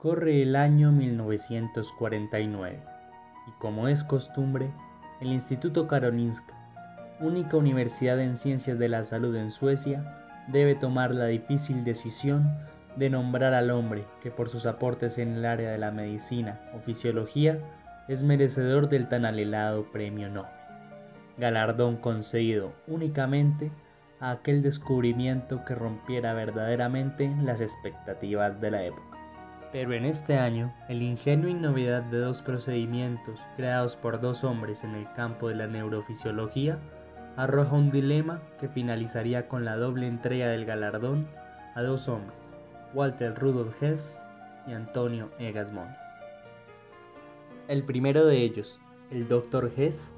Corre el año 1949 y como es costumbre, el Instituto Karolinska, única universidad en ciencias de la salud en Suecia, debe tomar la difícil decisión de nombrar al hombre que por sus aportes en el área de la medicina o fisiología es merecedor del tan anhelado Premio Nobel, galardón concedido únicamente a aquel descubrimiento que rompiera verdaderamente las expectativas de la época. Pero en este año, el ingenio y novedad de dos procedimientos creados por dos hombres en el campo de la neurofisiología arroja un dilema que finalizaría con la doble entrega del galardón a dos hombres, Walter Rudolf Hess y Antonio Egas Moniz. El primero de ellos, el Dr. Hess,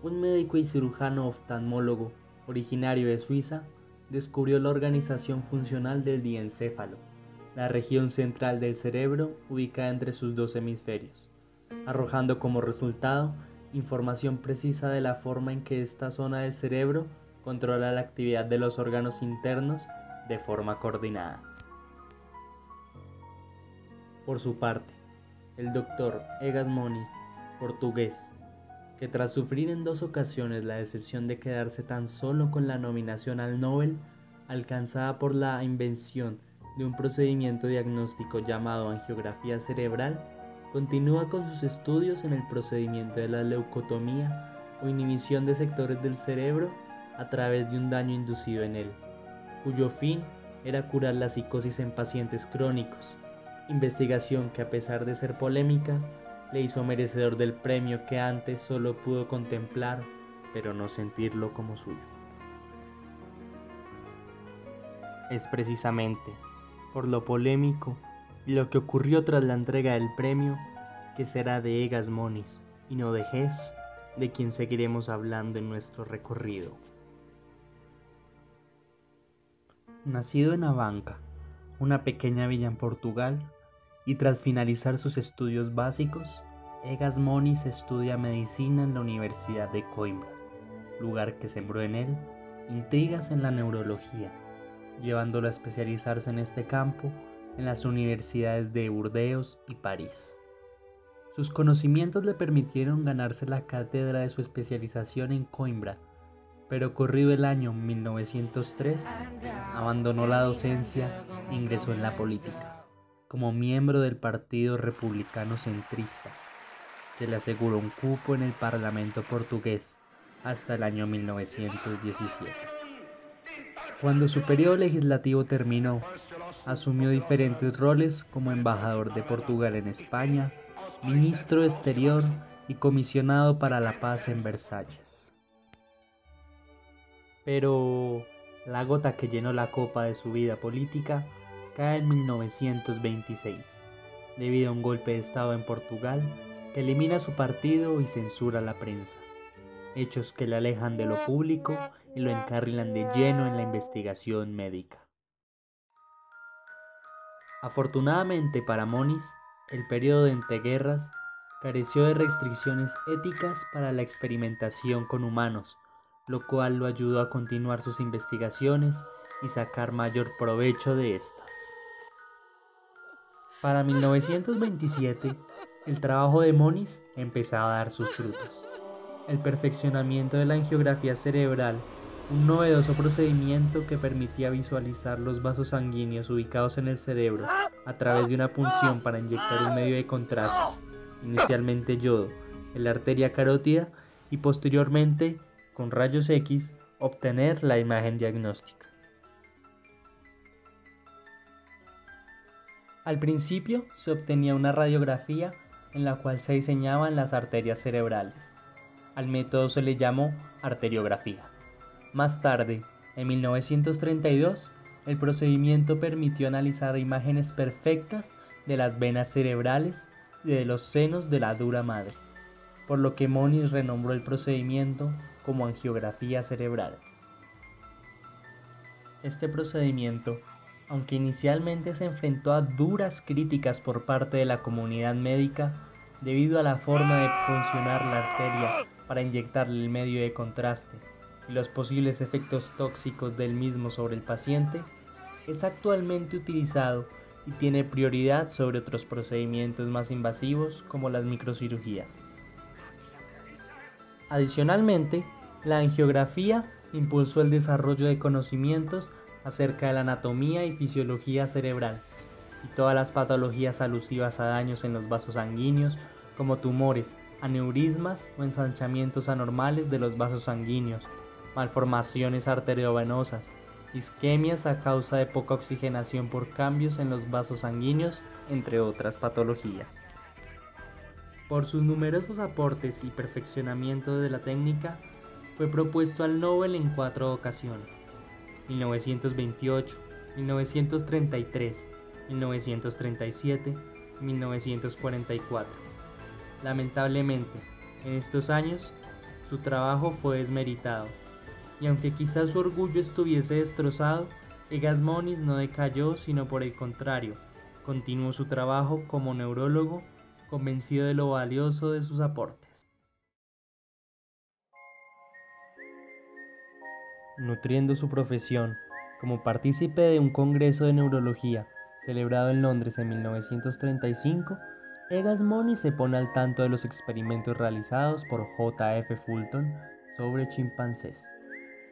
un médico y cirujano oftalmólogo originario de Suiza, descubrió la organización funcional del diencéfalo, la región central del cerebro ubicada entre sus dos hemisferios, arrojando como resultado información precisa de la forma en que esta zona del cerebro controla la actividad de los órganos internos de forma coordinada. Por su parte, el doctor Egas Moniz, portugués, que tras sufrir en dos ocasiones la decepción de quedarse tan solo con la nominación al Nobel, alcanzada por la invención de un procedimiento diagnóstico llamado angiografía cerebral, continúa con sus estudios en el procedimiento de la leucotomía o inhibición de sectores del cerebro a través de un daño inducido en él, cuyo fin era curar la psicosis en pacientes crónicos, investigación que a pesar de ser polémica, le hizo merecedor del premio que antes solo pudo contemplar, pero no sentirlo como suyo. Es precisamente por lo polémico y lo que ocurrió tras la entrega del premio, que será de Egas Moniz y no de Hess, de quien seguiremos hablando en nuestro recorrido. Nacido en Abanca, una pequeña villa en Portugal, y tras finalizar sus estudios básicos, Egas Moniz estudia medicina en la Universidad de Coimbra, lugar que sembró en él intrigas en la neurología, llevándolo a especializarse en este campo en las universidades de Burdeos y París. Sus conocimientos le permitieron ganarse la cátedra de su especialización en Coimbra, pero corrido el año 1903, abandonó la docencia e ingresó en la política, como miembro del Partido Republicano Centrista, que le aseguró un cupo en el Parlamento portugués hasta el año 1917. Cuando su periodo legislativo terminó, asumió diferentes roles como embajador de Portugal en España, ministro de Exterior y comisionado para la paz en Versalles. Pero la gota que llenó la copa de su vida política cae en 1926, debido a un golpe de estado en Portugal que elimina su partido y censura la prensa, hechos que le alejan de lo público y lo encarrilan de lleno en la investigación médica. Afortunadamente para Moniz, el periodo de entreguerras careció de restricciones éticas para la experimentación con humanos, lo cual lo ayudó a continuar sus investigaciones y sacar mayor provecho de estas. Para 1927, el trabajo de Moniz empezaba a dar sus frutos. El perfeccionamiento de la angiografía cerebral, un novedoso procedimiento que permitía visualizar los vasos sanguíneos ubicados en el cerebro a través de una punción para inyectar un medio de contraste, inicialmente yodo, en la arteria carótida y posteriormente, con rayos X, obtener la imagen diagnóstica. Al principio se obtenía una radiografía en la cual se diseñaban las arterias cerebrales. Al método se le llamó arteriografía. Más tarde, en 1932, el procedimiento permitió analizar imágenes perfectas de las venas cerebrales y de los senos de la dura madre, por lo que Moniz renombró el procedimiento como angiografía cerebral. Este procedimiento, aunque inicialmente se enfrentó a duras críticas por parte de la comunidad médica debido a la forma de funcionar la arteria para inyectarle el medio de contraste y los posibles efectos tóxicos del mismo sobre el paciente, es actualmente utilizado y tiene prioridad sobre otros procedimientos más invasivos como las microcirugías. Adicionalmente, la angiografía impulsó el desarrollo de conocimientos acerca de la anatomía y fisiología cerebral y todas las patologías alusivas a daños en los vasos sanguíneos como tumores, aneurismas o ensanchamientos anormales de los vasos sanguíneos, malformaciones arteriovenosas, isquemias a causa de poca oxigenación por cambios en los vasos sanguíneos, entre otras patologías. Por sus numerosos aportes y perfeccionamiento de la técnica, fue propuesto al Nobel en 4 ocasiones: 1928, 1933, 1937 y 1944. Lamentablemente, en estos años, su trabajo fue desmeritado, y aunque quizás su orgullo estuviese destrozado, Egas Moniz no decayó, sino por el contrario, continuó su trabajo como neurólogo, convencido de lo valioso de sus aportes. Nutriendo su profesión como partícipe de un congreso de neurología celebrado en Londres en 1935, Egas Moniz se pone al tanto de los experimentos realizados por J.F. Fulton sobre chimpancés.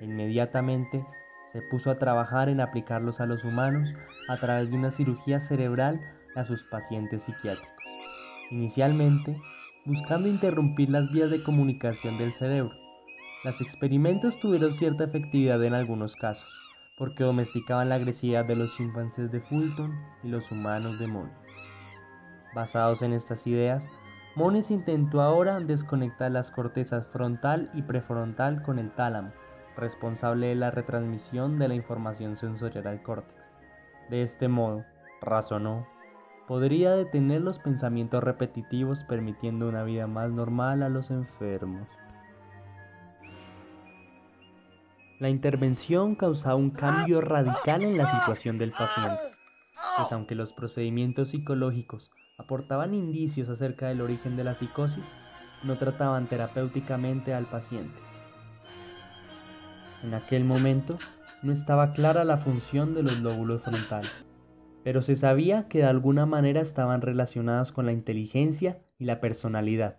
Inmediatamente se puso a trabajar en aplicarlos a los humanos a través de una cirugía cerebral a sus pacientes psiquiátricos, inicialmente buscando interrumpir las vías de comunicación del cerebro. Los experimentos tuvieron cierta efectividad en algunos casos, porque domesticaban la agresividad de los chimpancés de Fulton y los humanos de Moniz. Basados en estas ideas, Moniz intentó ahora desconectar las cortezas frontal y prefrontal con el tálamo, responsable de la retransmisión de la información sensorial al córtex. De este modo, razonó, podría detener los pensamientos repetitivos, permitiendo una vida más normal a los enfermos. La intervención causaba un cambio radical en la situación del paciente, pues aunque los procedimientos psicológicos aportaban indicios acerca del origen de la psicosis, no trataban terapéuticamente al paciente. En aquel momento no estaba clara la función de los lóbulos frontales, pero se sabía que de alguna manera estaban relacionados con la inteligencia y la personalidad.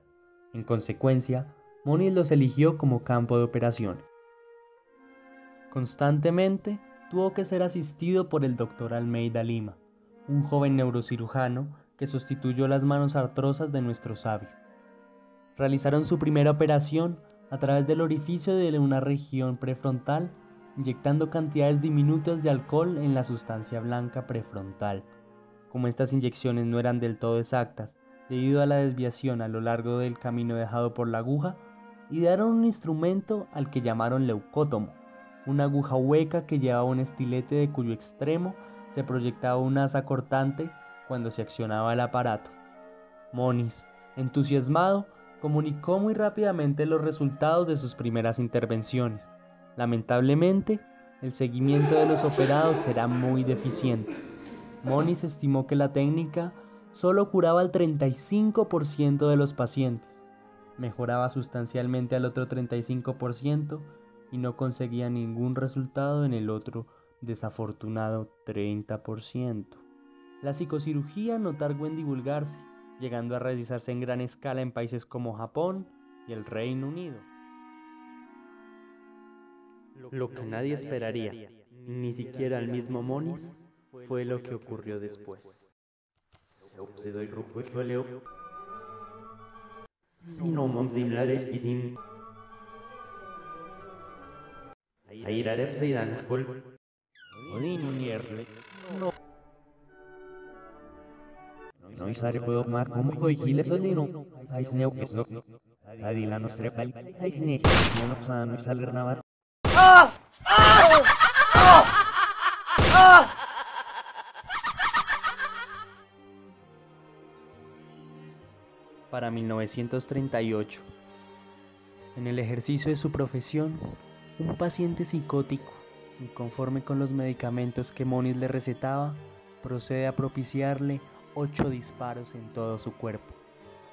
En consecuencia, Moniz los eligió como campo de operaciones. Constantemente tuvo que ser asistido por el Dr. Almeida Lima, un joven neurocirujano que sustituyó las manos artrosas de nuestro sabio. Realizaron su primera operación a través del orificio de una región prefrontal, inyectando cantidades diminutas de alcohol en la sustancia blanca prefrontal. Como estas inyecciones no eran del todo exactas, debido a la desviación a lo largo del camino dejado por la aguja, idearon un instrumento al que llamaron leucótomo, una aguja hueca que llevaba un estilete de cuyo extremo se proyectaba un asa cortante cuando se accionaba el aparato. Moniz, entusiasmado, comunicó muy rápidamente los resultados de sus primeras intervenciones. Lamentablemente, el seguimiento de los operados era muy deficiente. Moniz estimó que la técnica solo curaba al 35% de los pacientes, mejoraba sustancialmente al otro 35% y no conseguía ningún resultado en el otro desafortunado 30%. La psicocirugía no tardó en divulgarse, llegando a realizarse en gran escala en países como Japón y el Reino Unido. Lo que nadie esperaría, ni siquiera el mismo Moniz, fue lo que ocurrió después. No isare puedo mar como hoy gile solino. Ay sneo que so. Adila no strepal. Ay sneo no sano y salir nada. Para 1938, en el ejercicio de su profesión, un paciente psicótico, inconforme con los medicamentos que Moniz le recetaba, procede a propiciarle 8 disparos en todo su cuerpo,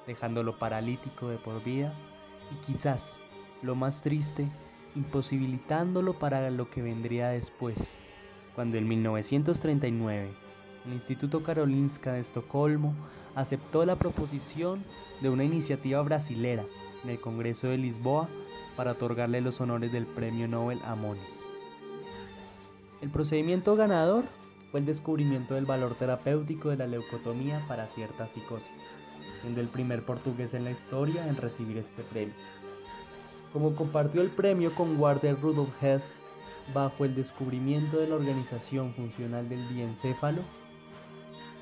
dejándolo paralítico de por vida y quizás, lo más triste, imposibilitándolo para lo que vendría después, cuando en 1939 el Instituto Karolinska de Estocolmo aceptó la proposición de una iniciativa brasilera en el Congreso de Lisboa para otorgarle los honores del Premio Nobel a Moniz. El procedimiento ganador fue el descubrimiento del valor terapéutico de la leucotomía para cierta psicosis, siendo el primer portugués en la historia en recibir este premio. Como compartió el premio con Walter Rudolf Hess bajo el descubrimiento de la organización funcional del diencéfalo,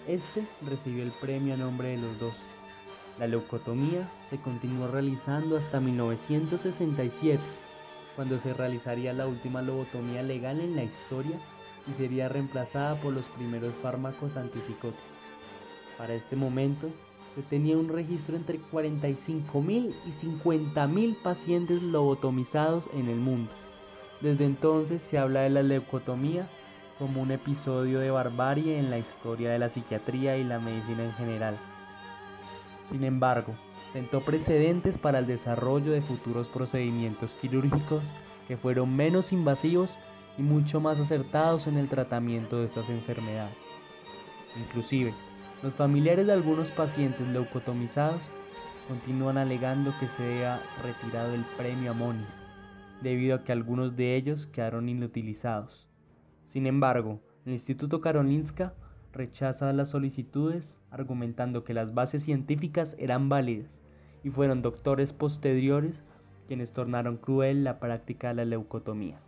este recibió el premio a nombre de los dos. La leucotomía se continuó realizando hasta 1967, cuando se realizaría la última lobotomía legal en la historia y sería reemplazada por los primeros fármacos antipsicóticos. Para este momento, se tenía un registro entre 45.000 y 50.000 pacientes lobotomizados en el mundo. Desde entonces se habla de la leucotomía como un episodio de barbarie en la historia de la psiquiatría y la medicina en general. Sin embargo, sentó precedentes para el desarrollo de futuros procedimientos quirúrgicos que fueron menos invasivos y mucho más acertados en el tratamiento de estas enfermedades. Inclusive, los familiares de algunos pacientes leucotomizados continúan alegando que se haya retirado el premio a Moniz, debido a que algunos de ellos quedaron inutilizados. Sin embargo, el Instituto Karolinska rechaza las solicitudes argumentando que las bases científicas eran válidas y fueron doctores posteriores quienes tornaron cruel la práctica de la leucotomía.